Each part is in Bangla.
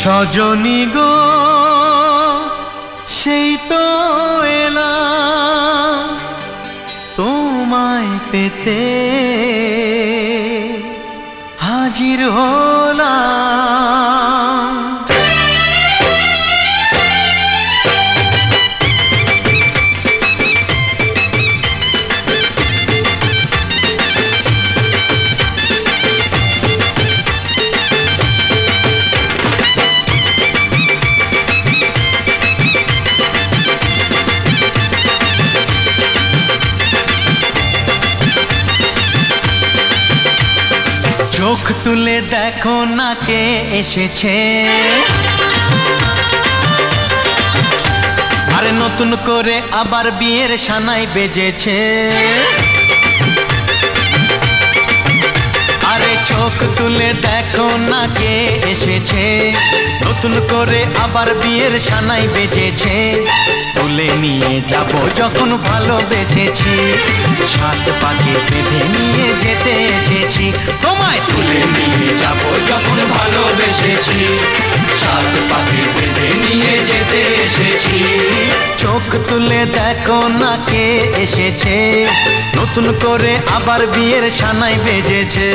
সজনী গো সেই তো এলাম তোমায় পেতে হাজির হলাম। চোখ তুলে দেখো না কে এসেছে, আরে নতুন করে আবার বিয়ের সানাই বেজেছে। আরে চোখ তুলে দেখো না কে এসেছে, নতুন করে আবার বিয়ের সানাই বেজেছে, তুলে নিয়ে যাব যখন ভালোবেসেছি, সাত পাকে বেঁধে নিয়ে যেতে এসেছি, তোমায় তুলে নিয়ে যাব যখন ভালোবেসেছি, সাত পাকে বেঁধে নিয়ে যেতে এসেছি। চোখ তুলে দেখো না কে এসেছে, নতুন করে আবার বিয়ের সানাই বেজেছে।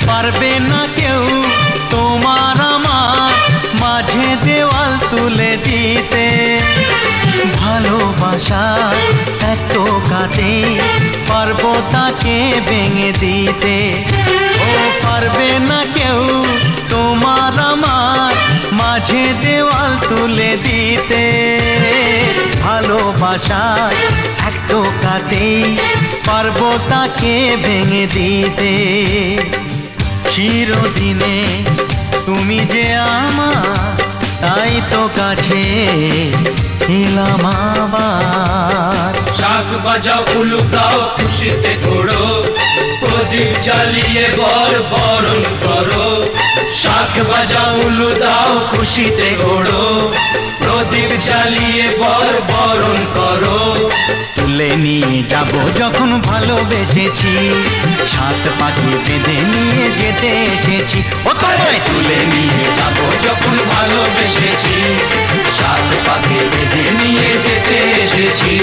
পারবে না কেউ তোমার আমার মাঝে দেওয়াল তুলে দিতে, ভালোবাসা এত কাটে পারবো তাকে ভেঙে দিতে। ও পারবে না কেউ তোমার আমার মাঝে দেওয়াল তুলে দিতে, ভালোবাসা এত কাটে পারবো তাকে ভেঙে দিতে। চিরদিনে তুমি যে আমার, তাই তো কাছে এলাম আবার। শাক বাজাও উলু গাও খুশিতে ঘোড়ো, প্রদীপ জ্বালিয়ে বর বরণ করো। শাক বাজাও উলু দাও খুশিতে ঘোড়ো, প্রদীপ জ্বালিয়ে বর বরণ করো। তুলে নিয়ে যাব যখন ভালোবেসেছি, সাত পাখি বেঁধে নিয়ে যেতে এসেছি। ও তোমায় তুলে নিয়ে যাব যখন ভালোবেসেছি, সাত পাখি বেঁধে নিয়ে যেতে এসেছি।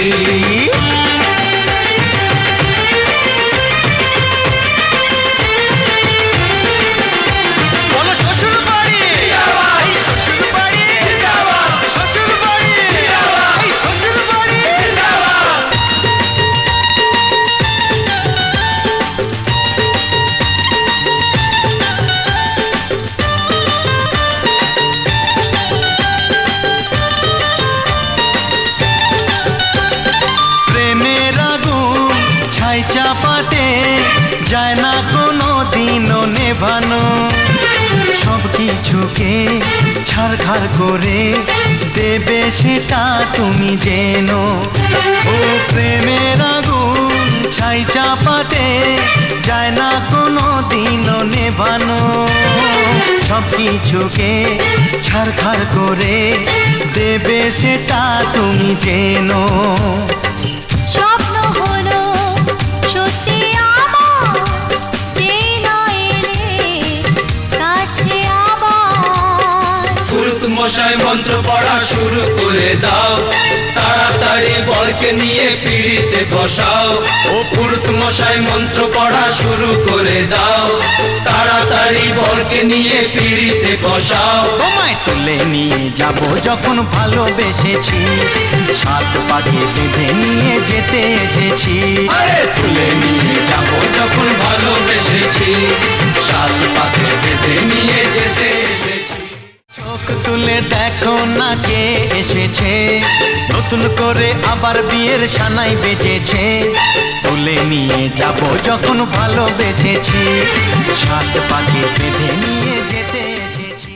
চাপাতে যায় না কোনো দিনও নেভানো, সব কিছুকে ছাড়খাড় করে দেবে সেটা তুমি জেনো। ও প্রেমের আগুন ছাই চাপাতে যায় না কোনো দিনও নেভানো, সব কিছুকে ছাড়খাড় করে দেবে সেটা তুমি জেনো। মশাই মন্ত্র পড়া শুরু করে দাও, তাড়াতাড়ি বরকে নিয়ে পিড়িতে বসাও। ও পুরুত মশাই মন্ত্র পড়া শুরু করে দাও, তাড়াতাড়ি বরকে নিয়ে পিড়িতে বসাও। তোমায় তুলে নিয়ে যাব যখন ভালোবেসেছি, সাত পাখি বেঁধে নিয়ে যেতে এসেছি। আরে তুলে নিয়ে যাব যখন ভালোবেসেছি, সাত পাখি বেঁধে নিয়ে যেতে এসেছি। চোখ তুলে দেখো না কে এসেছে, নতুন করে আবার বিয়ের সানাই বেজেছে, তুলে নিয়ে যাব যখন ভালোবেসেছি, সাত পাখি বেঁধে নিয়ে যেতে এসেছি।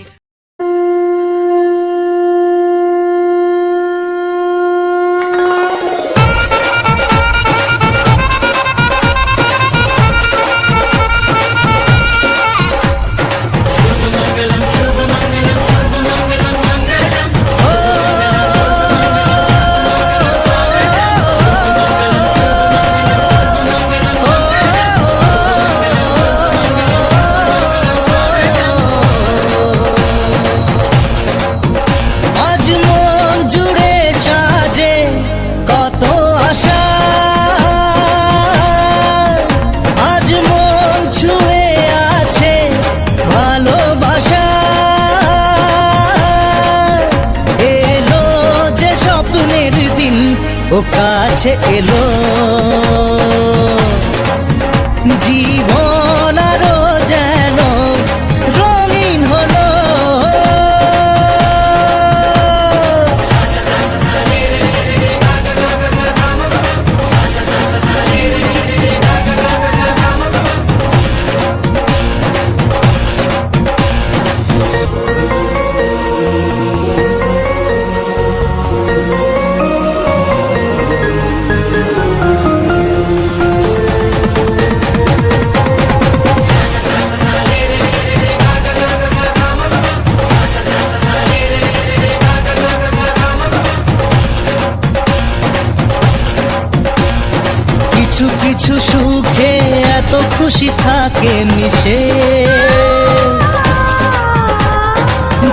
ও কাছে এলো, জীবন আরো যেন রঙিন হলো। কিছু কিছু সুখে এত খুশি থাকে মিশে,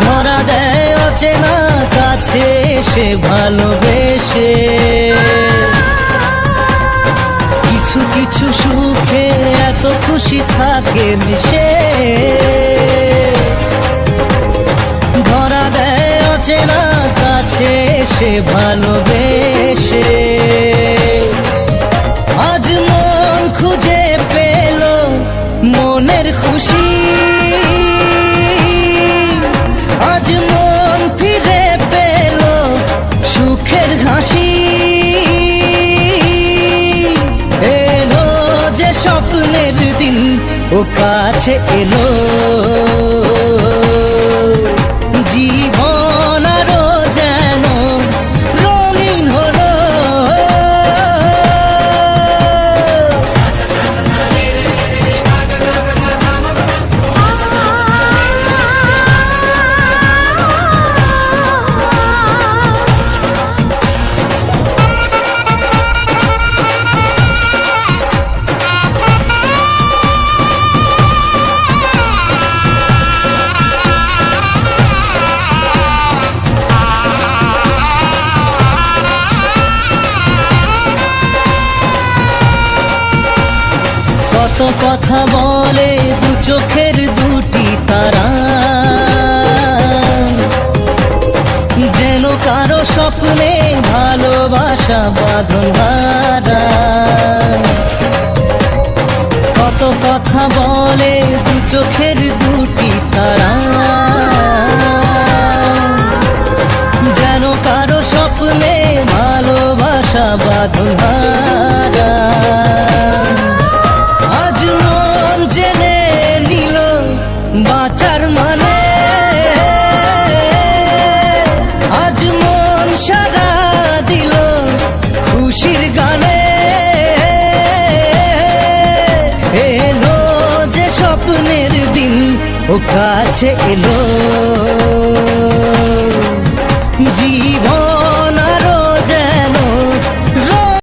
ধরা দেয় অচেনা কাছে সে ভালোবেসে। কিছু কিছু সুখে এত খুশি থাকে মিশে, ধরা দেয় অচেনা কাছে সে ভালোবেসে। আজ মন খুঁজে পেল মনের খুশি, আজ মন ফিরে পেল সুখের হাসি। এলো যে স্বপ্নের দিন ও কাছে এলো, জীবন আরো যেন রঙিন হলো। কত কথা বলে দু চোখের দুটি তারা, যেন কারো স্বপ্নে ভালোবাসা বাঁধন হারা। কত কথা বলে দু চোখের দুটি তারা, যেন কারো স্বপ্নে ভালোবাসা বাঁধন হারা। আজ মন জেনে নিল বাঁচার মানে, আজ মন সারা দিল খুশির গানে। এলো যে স্বপ্নের দিন ও কাছে এলো, জীবন